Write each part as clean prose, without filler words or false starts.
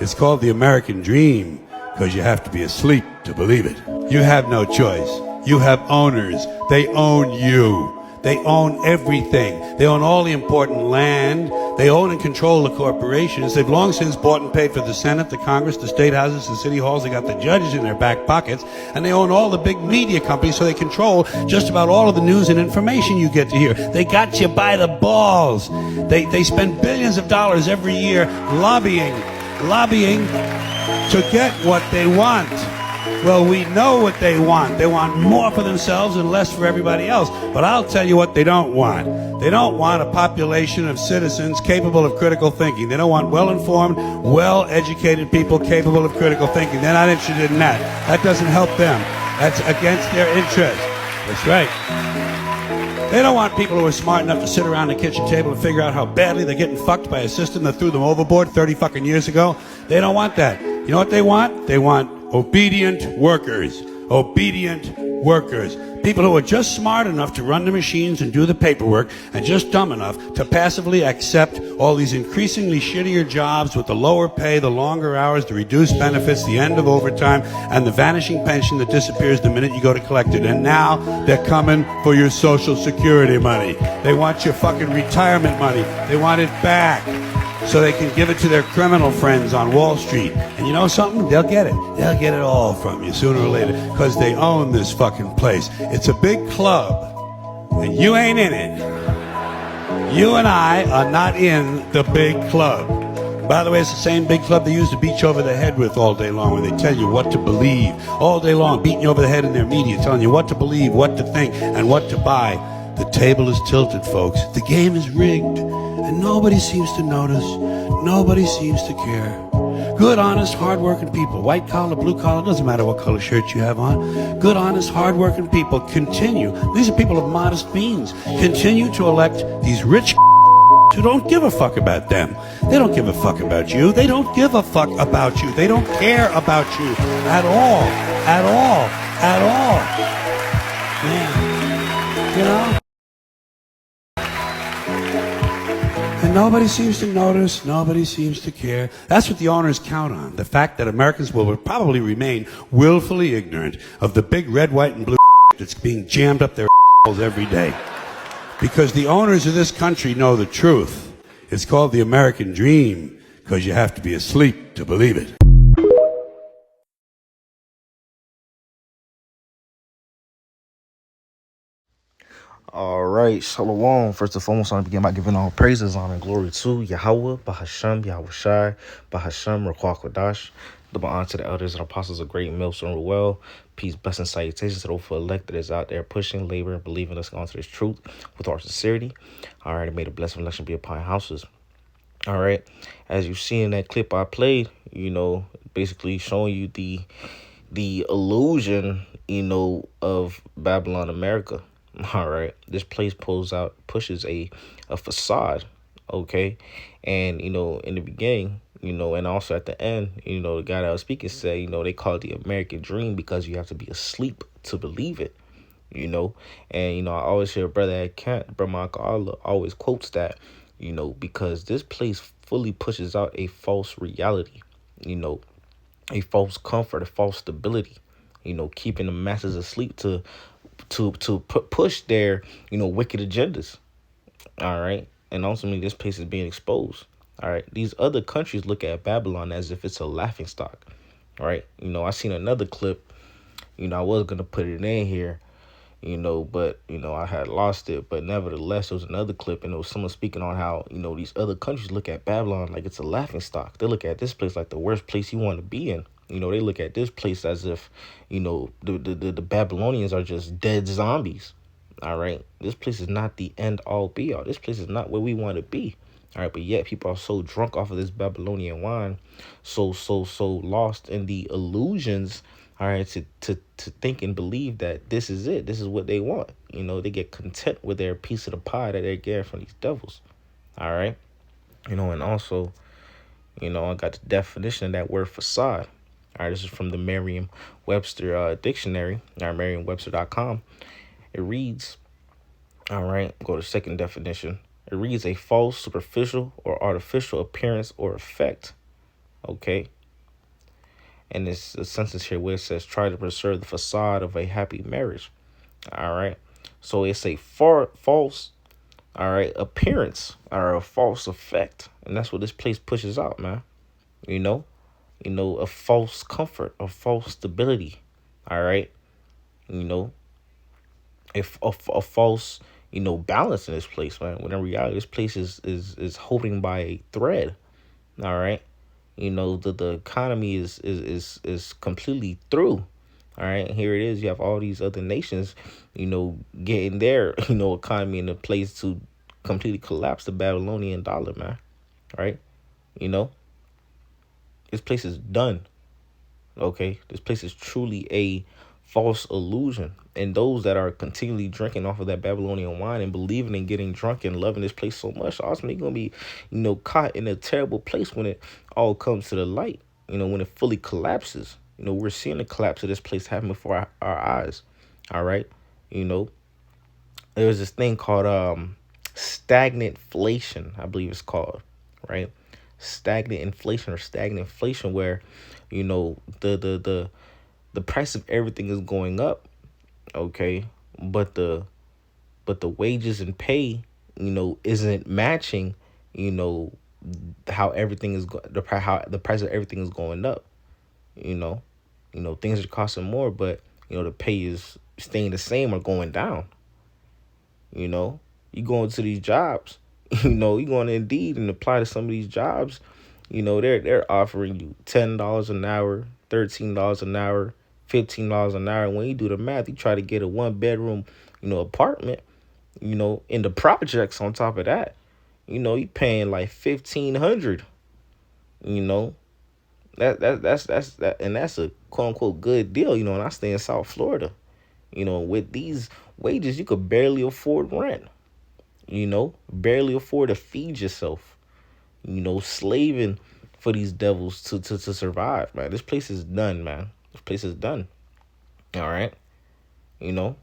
It's called the American dream because you have to be asleep to believe it. You have no choice. You have owners. They own you. They own everything. They own all the important land. They own and control the corporations. They've long since bought and paid for the Senate, the Congress, the state houses, the city halls. They got the judges in their back pockets. And they own all the big media companies, so they control just about all of the news and information you get to hear. They got you by the balls. They spend billions of dollars every year lobbying to get what they want. Well, we know what they want. They want more for themselves and less for everybody else. But I'll tell you what they don't want. They don't want a population of citizens capable of critical thinking. They don't want well-informed, well-educated people capable of critical thinking. They're not interested in that. That doesn't help them. That's against their interest. That's right. They don't want people who are smart enough to sit around the kitchen table and figure out how badly they're getting fucked by a system that threw them overboard 30 fucking years ago. They don't want that. You know what they want? They want obedient workers. Obedient workers. People who are just smart enough to run the machines and do the paperwork and just dumb enough to passively accept all these increasingly shittier jobs with the lower pay, the longer hours, the reduced benefits, the end of overtime, and the vanishing pension that disappears the minute you go to collect it. And now they're coming for your Social Security money. They want your fucking retirement money. They want it back so they can give it to their criminal friends on Wall Street. And you know something? They'll get it. They'll get it all from you sooner or later because they own this fucking place. It's a big club, and you ain't in it. You and I are not in the big club. By the way, it's the same big club they used to beat you over the head with all day long, where they tell you what to believe. All day long, beating you over the head in their media, telling you what to believe, what to think, and what to buy. The table is tilted, folks. The game is rigged. And nobody seems to notice. Nobody seems to care. Good, honest, hard-working people, white collar, blue collar, doesn't matter what color shirt you have on. Good, honest, hard-working people continue. These are people of modest means. Continue to elect these rich who don't give a fuck about them. They don't give a fuck about you. They don't give a fuck about you. They don't care about you at all. At all. At all. Man, you know? And nobody seems to notice, nobody seems to care. That's what the owners count on. The fact that Americans will probably remain willfully ignorant of the big red, white, and blue that's being jammed up their holes every day. Because the owners of this country know the truth. It's called the American dream because you have to be asleep to believe it. All right, Shalom. First and foremost, I want to begin by giving all praises, honor, and glory to Yahweh, Bahasham, Yahushai, Bahasham, Raquah Kodash. Double honor to the elders and apostles of great Milson Ruel. Peace, blessings, salutations to those for elect that is out there pushing, laboring, believing us onto this truth with our sincerity. All right, and may the blessed election be upon houses. All right, as you see in that clip I played, basically showing you the illusion, of Babylon America. All right, this place pushes a facade, okay, and in the beginning, and also at the end, the guy that was speaking said, they call it the American dream because you have to be asleep to believe it, and I always hear Brother Ed Kent, Brother Michael always quotes that, because this place fully pushes out a false reality, a false comfort, a false stability, keeping the masses asleep to push their wicked agendas. All right, and ultimately this place is being exposed. All right, these other countries look at Babylon as if it's a laughing stock. All right, I seen another clip. I was gonna put it in here, but I had lost it. But nevertheless, there was another clip, and it was someone speaking on how these other countries look at Babylon like it's a laughing stock. They look at this place like the worst place you want to be in. They look at this place as if, the Babylonians are just dead zombies. All right. This place is not the end all be all. This place is not where we want to be. All right. But yet people are so drunk off of this Babylonian wine, so lost in the illusions. All right. To think and believe that this is it. This is what they want. They get content with their piece of the pie that they're getting from these devils. All right. And also, I got the definition of that word facade. All right, this is from the Merriam-Webster dictionary, Merriam-Webster.com. It reads, all right, go to second definition. It reads a false, superficial, or artificial appearance or effect. Okay. And it's a sentence here where it says, try to preserve the facade of a happy marriage. All right. So it's a false, all right, appearance or a false effect. And that's what this place pushes out, man. You know, a false comfort, a false stability. All right. You know, a false, balance in this place, man. When in reality, this place is holding by a thread. All right. The economy is completely through. All right, and here it is. You have all these other nations, getting their economy in a place to completely collapse the Babylonian dollar, man. Right? You know, this place is done. Okay, this place is truly a false illusion, and those that are continually drinking off of that Babylonian wine and believing in getting drunk and loving this place so much, ultimately gonna be, caught in a terrible place when it all comes to the light. When it fully collapses. We're seeing the collapse of this place happen before our eyes. All right, you know, there's this thing called stagnant inflation, I believe it's called, right? Stagnant inflation or stagnant inflation, where the price of everything is going up, okay, but the wages and pay, isn't matching, you know, how everything is how the price of everything is going up, you know, things are costing more, but the pay is staying the same or going down. You know, you go into these jobs, you go on Indeed and apply to some of these jobs. They're offering you $10 an hour, $13 an hour, $15 an hour. When you do the math, you try to get a 1 bedroom, apartment, in the projects on top of that. You paying like 1,500. You know, and that's a quote unquote good deal. And I stay in South Florida. With these wages, you could barely afford rent. Barely afford to feed yourself. Slaving for these devils to survive, man. This place is done, man. This place is done. All right. You know,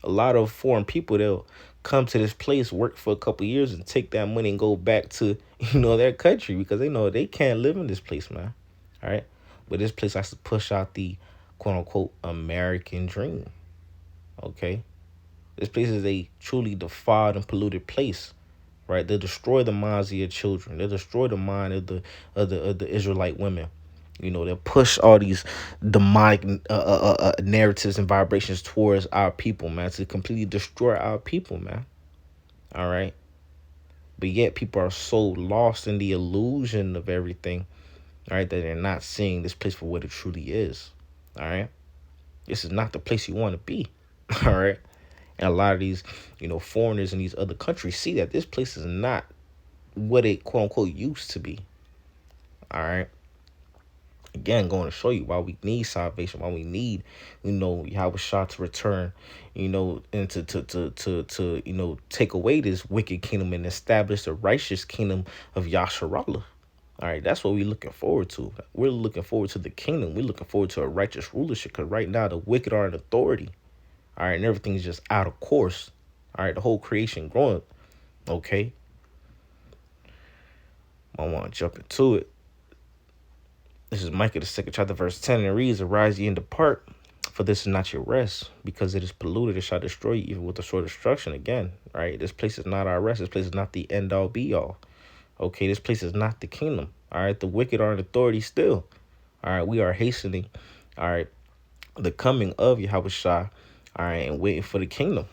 a lot of foreign people, they'll come to this place, work for a couple years, and take that money and go back to, their country because they know they can't live in this place, man. All right. But this place has to push out the quote unquote American dream. Okay. This place is a truly defiled and polluted place. Right, they destroy the minds of your children. They destroy the mind of the Israelite women. They push all these demonic narratives and vibrations towards our people, man, to completely destroy our people, man. All right, but yet people are so lost in the illusion of everything, all right, that they're not seeing this place for what it truly is. All right, this is not the place you want to be. All right. And a lot of these, foreigners in these other countries see that this place is not what it quote unquote used to be. All right. Again, going to show you why we need salvation, why we need, Yahweh Shah to return, and to take away this wicked kingdom and establish the righteous kingdom of Yasharallah. All right, that's what we're looking forward to. We're looking forward to the kingdom. We're looking forward to a righteous rulership because right now the wicked are in authority. All right, and everything's just out of course. All right, the whole creation growing. Okay. I want to jump into it. This is Micah, the 2nd chapter, verse 10, and it reads, arise ye and depart, for this is not your rest, because it is polluted, it shall destroy you, even with the sword of destruction. Again, right? This place is not our rest. This place is not the end all be all. Okay, this place is not the kingdom. All right, the wicked are in authority still. All right, we are hastening, all right, the coming of Yahweh Shah. All right, and waiting for the kingdom.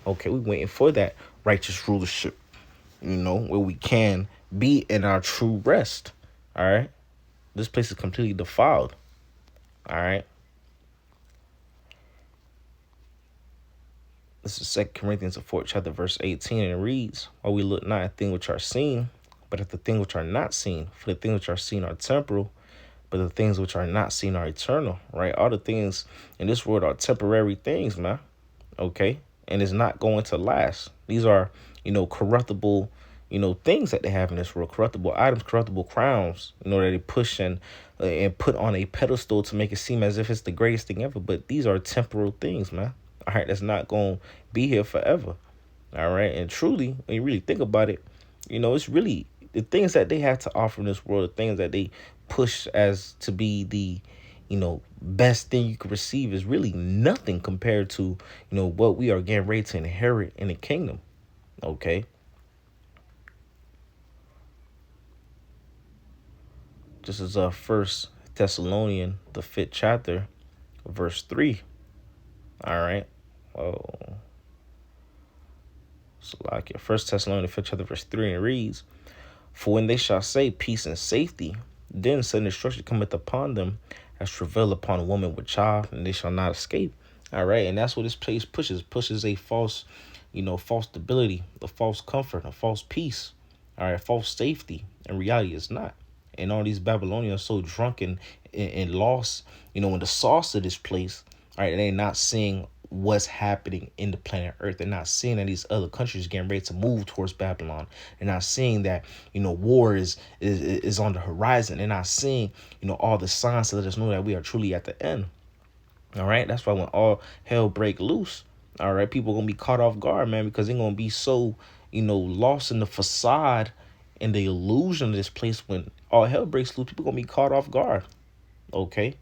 Okay, we waiting for that righteous rulership, where we can be in our true rest. All right, this place is completely defiled. All right, this is 2 Corinthians, the 4th chapter, verse 18, and it reads, while we look not at things which are seen, but at the things which are not seen. For the things which are seen are temporal, but the things which are not seen are eternal, right? All the things in this world are temporary things, man. Okay. And it's not going to last. These are, corruptible, things that they have in this world, corruptible items, corruptible crowns, that they push and put on a pedestal to make it seem as if it's the greatest thing ever. But these are temporal things, man. All right. That's not going to be here forever. All right. And truly, when you really think about it, it's really the things that they have to offer in this world, the things that they push as to be the, best thing you could receive is really nothing compared to, what we are getting ready to inherit in the kingdom. Okay. This is First Thessalonian, the 5th chapter, verse 3. All right. Oh, so like it. First Thessalonian, 5th chapter, verse 3, and it reads, "For when they shall say peace and safety, then sudden destruction cometh upon them, as travail upon a woman with child, and they shall not escape." All right, and that's what this place pushes a false, false stability, a false comfort, a false peace, all right, false safety. In reality, it's not. And all these Babylonians are so drunken and lost, in the sauce of this place. All right, they're not seeing what's happening in the planet Earth. They're not seeing that these other countries getting ready to move towards Babylon. They're not seeing that, war is on the horizon. They're not seeing, all the signs to let us know that we are truly at the end. All right. That's why when all hell break loose, all right, people are gonna be caught off guard, man, because they're gonna be so, lost in the facade and the illusion of this place. When all hell breaks loose, people gonna be caught off guard. Okay.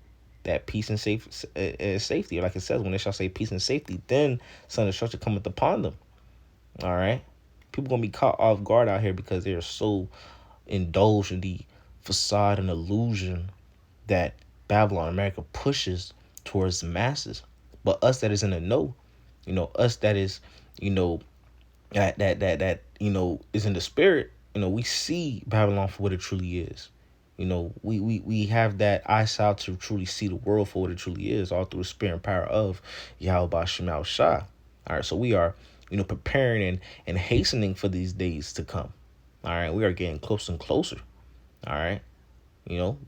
That peace and safety, like it says, when they shall say peace and safety, then sudden destruction cometh upon them. All right. People gonna be caught off guard out here because they're so indulged in the facade and illusion that Babylon America pushes towards the masses. But us that is in the know, us that is, that is in the spirit, we see Babylon for what it truly is. We have that eyesight to truly see the world for what it truly is, all through the spirit and power of Yahweh Shema Shah. All right, so we are, preparing and hastening for these days to come. All right, we are getting closer and closer. All right.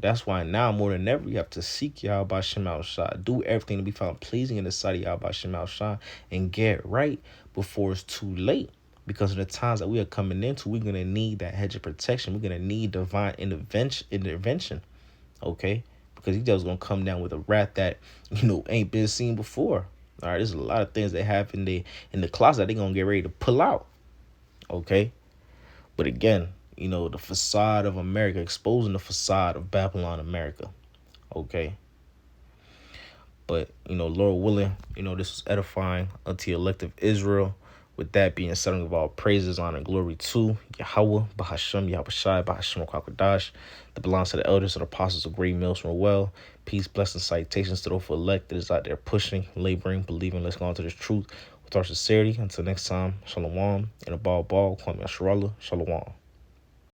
That's why now more than ever you have to seek Yahweh Shema Shah. Do everything to be found pleasing in the sight of Yahweh Shema Shah and get right before it's too late. Because of the times that we are coming into, we're going to need that hedge of protection. We're going to need divine intervention. Okay? Because he just going to come down with a wrath that, ain't been seen before. All right? There's a lot of things they have in the closet that they're going to get ready to pull out. Okay? But again, the facade of America, exposing the facade of Babylon America. Okay. But, Lord willing, this was edifying unto the elect of Israel. With that being said, of all praises, honor, and glory to Yahweh, Bahashem, Yahushai, Bahashem, Kwakadash, that belongs to the elders and apostles of great mills from well. Peace, blessings, citations to those for elect that is out there pushing, laboring, believing. Let's go on to this truth with our sincerity. Until next time, Shalom. And a ball, Kwame Asherallah, Shalom.